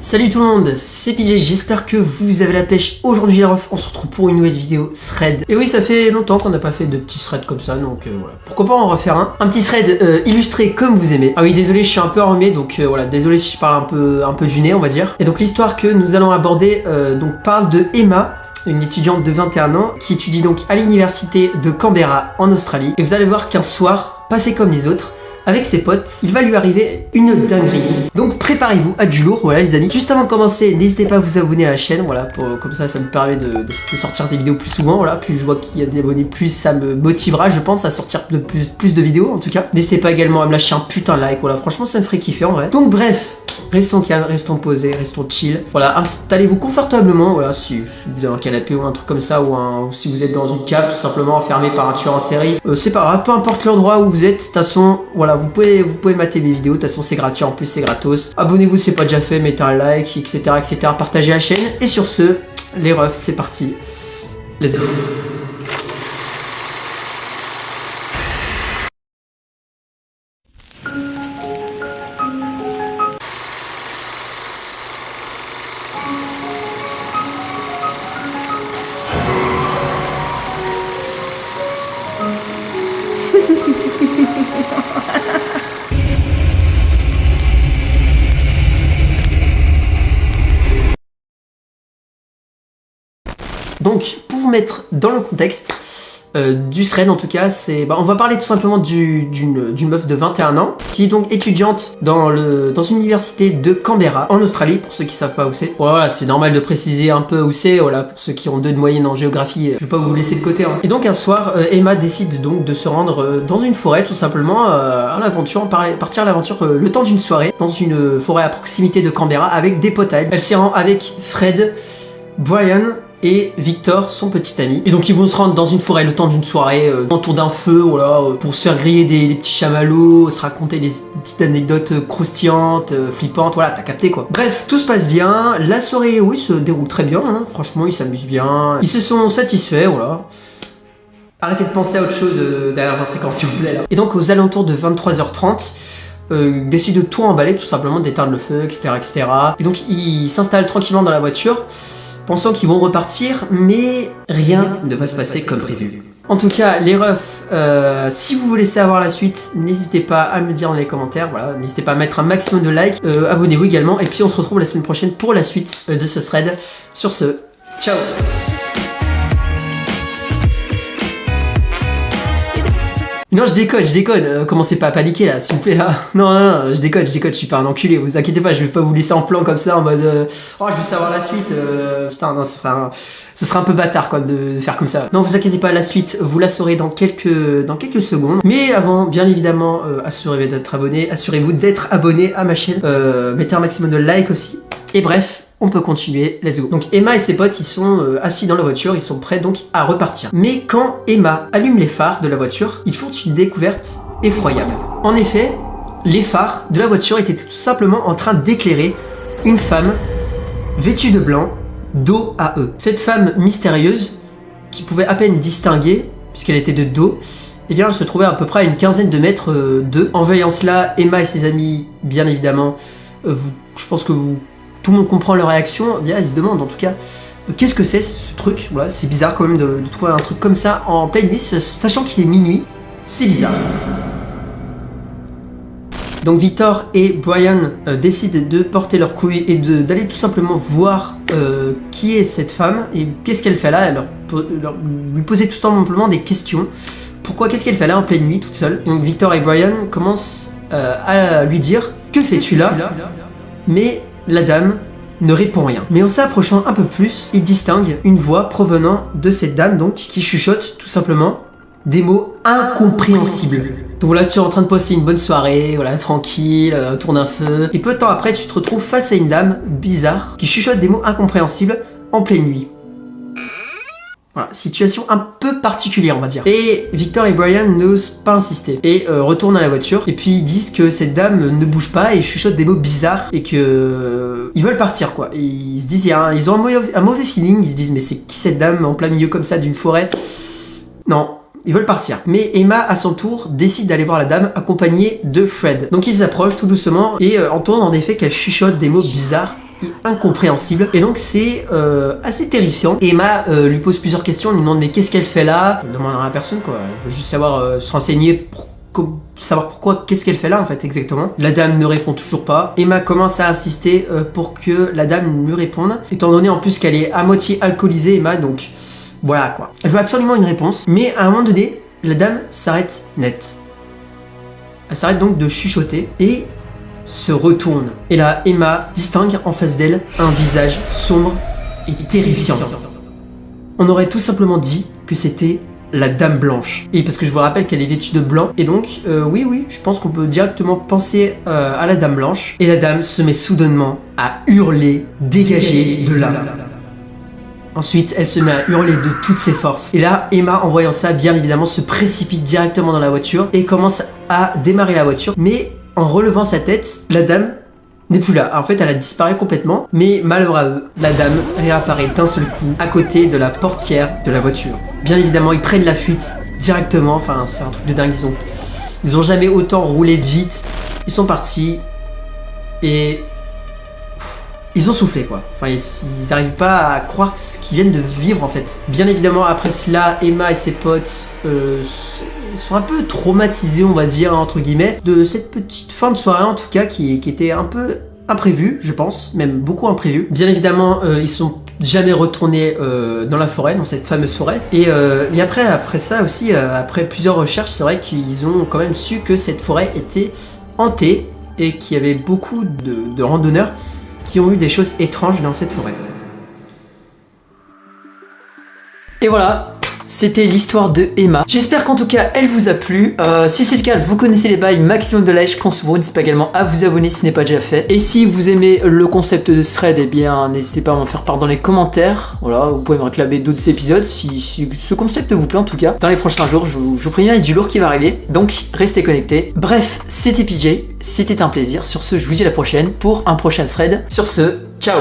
Salut tout le monde, c'est PJ, j'espère que vous avez la pêche. Aujourd'hui les refs, on se retrouve pour une nouvelle vidéo thread. Et oui, ça fait longtemps qu'on n'a pas fait de petits threads comme ça, donc voilà. Pourquoi pas en refaire un. Un petit thread illustré comme vous aimez. Ah oui, désolé, je suis un peu enrhumé, donc voilà, désolé si je parle un peu du nez, on va dire. Et donc l'histoire que nous allons aborder donc parle de Emma, une étudiante de 21 ans qui étudie donc à l'université de Canberra en Australie. Et vous allez voir qu'un soir, pas fait comme les autres, avec ses potes, il va lui arriver une dinguerie. Donc préparez-vous à du lourd, voilà les amis. Juste avant de commencer, n'hésitez pas à vous abonner à la chaîne, voilà, comme ça me permet de sortir des vidéos plus souvent, voilà. Plus je vois qu'il y a des abonnés, plus ça me motivera, je pense, à sortir de plus de vidéos en tout cas. N'hésitez pas également à me lâcher un putain de like, voilà, franchement ça me ferait kiffer en vrai. Donc bref, restons calmes, restons posés, restons chill. Voilà, installez-vous confortablement, voilà, si vous avez un canapé ou un truc comme ça, ou si vous êtes dans une cave tout simplement enfermé par un tueur en série, c'est pas grave, peu importe l'endroit où vous êtes, de toute façon, voilà, vous pouvez mater mes vidéos, de toute façon c'est gratuit, en plus c'est gratos. Abonnez-vous si c'est pas déjà fait, mettez un like, etc., partagez la chaîne, et sur ce, les refs, c'est parti, let's go. Donc, pour vous mettre dans le contexte du thread, en tout cas, on va parler tout simplement d'une meuf de 21 ans qui est donc étudiante dans une université de Canberra en Australie, pour ceux qui savent pas où c'est. Voilà, c'est normal de préciser un peu où c'est, voilà, pour ceux qui ont 2 de moyenne en géographie, je vais pas vous laisser de côté. Hein. Et donc un soir, Emma décide donc de se rendre dans une forêt, tout simplement, à l'aventure, partir à l'aventure le temps d'une soirée, dans une forêt à proximité de Canberra, avec des potes à elle. Elle s'y rend avec Fred, Brian et Victor, son petit ami. Et donc ils vont se rendre dans une forêt le temps d'une soirée, autour d'un feu, voilà, pour se faire griller des petits chamallows, se raconter des petites anecdotes croustillantes, flippantes, voilà, t'as capté quoi. Bref, tout se passe bien, la soirée, oui, se déroule très bien, hein. Franchement, ils s'amusent bien, ils se sont satisfaits, voilà. Arrêtez de penser à autre chose derrière votre écran s'il vous plaît là. Et donc aux alentours de 23h30, ils décident de tout emballer, tout simplement, d'éteindre le feu, etc., etc. Et donc ils s'installent tranquillement dans la voiture, pensant qu'ils vont repartir, mais rien ne va se passer comme prévu. En tout cas, les refs, si vous voulez savoir la suite, n'hésitez pas à me le dire dans les commentaires, voilà, n'hésitez pas à mettre un maximum de likes, abonnez-vous également, et puis on se retrouve la semaine prochaine pour la suite de ce thread. Sur ce, ciao. Non, je déconne, commencez pas à paniquer là, s'il vous plaît là. Non, je déconne, je suis pas un enculé, vous inquiétez pas, je vais pas vous laisser en plan comme ça en mode oh je veux savoir la suite, putain non, ce sera un peu bâtard quoi de faire comme ça. Non, vous inquiétez pas, la suite, vous la saurez dans quelques secondes. Mais avant, bien évidemment, assurez-vous d'être abonné à ma chaîne, mettez un maximum de likes aussi. Et bref, on peut continuer, let's go. Donc Emma et ses potes, ils sont assis dans la voiture, ils sont prêts donc à repartir. Mais quand Emma allume les phares de la voiture, ils font une découverte effroyable. En effet, les phares de la voiture étaient tout simplement en train d'éclairer une femme vêtue de blanc, dos à eux. Cette femme mystérieuse, qui pouvait à peine distinguer, puisqu'elle était de dos, eh bien elle se trouvait à peu près à une quinzaine de mètres d'eux. En voyant cela, Emma et ses amis, bien évidemment, je pense que tout le monde comprend leur réaction, bien ils se demandent en tout cas qu'est-ce que c'est ce truc. Voilà, c'est bizarre quand même de trouver un truc comme ça en pleine nuit, sachant qu'il est minuit, c'est bizarre. Donc Victor et Brian décident de porter leurs couilles et d'aller tout simplement voir qui est cette femme et qu'est-ce qu'elle fait là, lui poser tout simplement des questions. Pourquoi, qu'est-ce qu'elle fait là en pleine nuit toute seule. Donc Victor et Brian commencent à lui dire « Que fais-tu là ?» Mais la dame ne répond rien. Mais en s'approchant un peu plus, il distingue une voix provenant de cette dame donc qui chuchote tout simplement des mots incompréhensibles. Donc voilà, tu es en train de passer une bonne soirée, voilà, tranquille, autour d'un feu. Et peu de temps après, tu te retrouves face à une dame bizarre qui chuchote des mots incompréhensibles en pleine nuit. Voilà, situation un peu particulière on va dire. Et Victor et Brian n'osent pas insister et retournent à la voiture et puis ils disent que cette dame ne bouge pas et chuchote des mots bizarres et que ils veulent partir quoi. Et ils se disent, ils ont un mauvais feeling, ils se disent mais c'est qui cette dame en plein milieu comme ça d'une forêt? Non, ils veulent partir. Mais Emma, à son tour, décide d'aller voir la dame accompagnée de Fred. Donc ils s'approchent tout doucement et entendent en effet qu'elle chuchote des mots bizarres incompréhensible. Et donc c'est assez terrifiant. Emma lui pose plusieurs questions, elle lui demande mais qu'est-ce qu'elle fait là? Elle demande à personne quoi, elle veut juste savoir se renseigner savoir pourquoi, qu'est-ce qu'elle fait là en fait exactement. La dame ne répond toujours pas. Emma commence à insister pour que la dame lui réponde, étant donné en plus qu'elle est à moitié alcoolisée, Emma, donc voilà quoi. Elle veut absolument une réponse, mais à un moment donné, la dame s'arrête net. Elle s'arrête donc de chuchoter et se retourne. Et là, Emma distingue en face d'elle un visage sombre et terrifiant. On aurait tout simplement dit que c'était la Dame Blanche. Et parce que je vous rappelle qu'elle est vêtue de blanc. Et donc, oui, je pense qu'on peut directement penser à la Dame Blanche. Et la dame se met soudainement à hurler, dégager de là. Ensuite, elle se met à hurler de toutes ses forces. Et là, Emma, en voyant ça, bien évidemment, se précipite directement dans la voiture et commence à démarrer la voiture. Mais en relevant sa tête, la dame n'est plus là. En fait, elle a disparu complètement. Mais malheur à eux, la dame réapparaît d'un seul coup à côté de la portière de la voiture. Bien évidemment, ils prennent la fuite directement. Enfin, c'est un truc de dingue. Ils ont jamais autant roulé vite. Ils sont partis et ils ont soufflé quoi. Enfin, ils n'arrivent pas à croire ce qu'ils viennent de vivre en fait. Bien évidemment, après cela, Emma et ses potes sont un peu traumatisés, on va dire, entre guillemets, de cette petite fin de soirée en tout cas qui était un peu imprévue, je pense, même beaucoup imprévue. Bien évidemment, ils sont jamais retournés dans la forêt, dans cette fameuse forêt. Et après ça aussi, après plusieurs recherches, c'est vrai qu'ils ont quand même su que cette forêt était hantée et qu'il y avait beaucoup de randonneurs qui ont eu des choses étranges dans cette forêt. Et voilà, c'était l'histoire de Emma. J'espère qu'en tout cas elle vous a plu. Si c'est le cas, vous connaissez les bails, maximum de likes, qu'on se voit. N'hésitez pas également à vous abonner si ce n'est pas déjà fait. Et si vous aimez le concept de thread, eh bien n'hésitez pas à m'en faire part dans les commentaires. Voilà, vous pouvez me réclamer d'autres épisodes si ce concept vous plaît en tout cas. Dans les prochains jours, je vous préviens, il y a du lourd qui va arriver. Donc restez connectés. Bref, c'était PJ, c'était un plaisir. Sur ce, je vous dis à la prochaine pour un prochain thread. Sur ce, ciao.